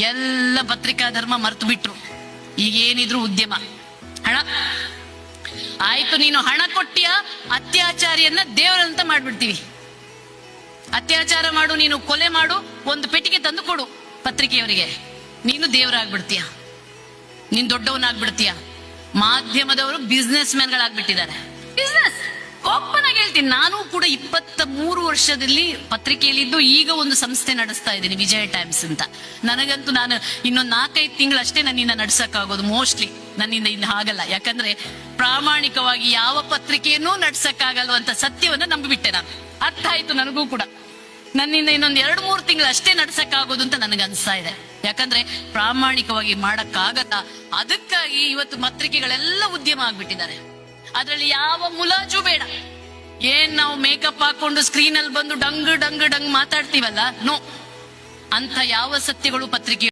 ಎಲ್ಲ ಪತ್ರಿಕಾ ಧರ್ಮ ಮರ್ತು ಬಿಟ್ರು. ಈಗ ಏನಿದ್ರು ಉದ್ಯಮ, ಹಣ. ಆಯ್ತು, ನೀನು ಹಣ ಕೊಟ್ಟಿಯ, ಅತ್ಯಾಚಾರಿಯನ್ನ ದೇವರಂತ ಮಾಡ್ಬಿಡ್ತೀವಿ. ಅತ್ಯಾಚಾರ ಮಾಡು, ನೀನು ಕೊಲೆ ಮಾಡು, ಒಂದು ಪೆಟ್ಟಿಗೆ ತಂದು ಕೊಡು ಪತ್ರಿಕೆಯವರಿಗೆ, ನೀನು ದೇವರಾಗ್ಬಿಡ್ತೀಯ, ನೀನ್ ದೊಡ್ಡವನಾಗ್ಬಿಡ್ತೀಯ. ಮಾಧ್ಯಮದವರು ಬಿಸ್ನೆಸ್ ಮ್ಯಾನ್ಗಳಾಗ್ಬಿಟ್ಟಿದ್ದಾರೆ. ಬಿಸ್ನೆಸ್ ಓಪನ್ ಆಗಿ ಹೇಳ್ತೀನಿ, ನಾನು ಕೂಡ 23 ವರ್ಷದಲ್ಲಿ ಪತ್ರಿಕೆಯಲ್ಲಿದ್ದು ಈಗ ಒಂದು ಸಂಸ್ಥೆ ನಡೆಸ್ತಾ ಇದ್ದೀನಿ, ವಿಜಯ ಟೈಮ್ಸ್ ಅಂತ. ನನಗಂತೂ ನಾನು ಇನ್ನೊಂದು 4-5 ತಿಂಗಳಷ್ಟೇ ನನ್ನಿಂದ ನಡ್ಸಕ್ಕಾಗೋದು, ಮೋಸ್ಟ್ಲಿ ನನ್ನಿಂದ ಇನ್ನು ಆಗಲ್ಲ. ಯಾಕಂದ್ರೆ ಪ್ರಾಮಾಣಿಕವಾಗಿ ಯಾವ ಪತ್ರಿಕೆಯನ್ನೂ ನಡ್ಸಕ್ಕಾಗಲ್ವಂತ ಸತ್ಯವನ್ನ ನಂಬಿಬಿಟ್ಟೆ ನಾನು. ಅರ್ಥ ಆಯ್ತು ನನಗೂ ಕೂಡ. ನನ್ನಿಂದ ಇನ್ನೊಂದು 2-3 ತಿಂಗಳು ಅಷ್ಟೇ ನಡ್ಸಕ್ಕಾಗೋದು ಅಂತ ನನಗೆ ಅನ್ಸ್ತಾ ಇದೆ. ಯಾಕಂದ್ರೆ ಪ್ರಾಮಾಣಿಕವಾಗಿ ಮಾಡಕ್ಕಾಗಲ್ಲ. ಅದಕ್ಕಾಗಿ ಇವತ್ತು ಪತ್ರಿಕೆಗಳೆಲ್ಲ ಉದ್ಯಮ ಆಗ್ಬಿಟ್ಟಿದ್ದಾರೆ. ಅದ್ರಲ್ಲಿ ಯಾವ ಮುಲಾಜು ಬೇಡ. ಏನ್ ನಾವು ಮೇಕಪ್ ಹಾಕೊಂಡು ಸ್ಕ್ರೀನ್ ಅಲ್ಲಿ ಬಂದು ಡಂಗ್ ಡಂಗ್ ಡಂಗ್ ಮಾತಾಡ್ತೀವಲ್ಲ, ನೋ, ಅಂತ ಯಾವ ಸತ್ಯಗಳು ಪತ್ರಿಕೆ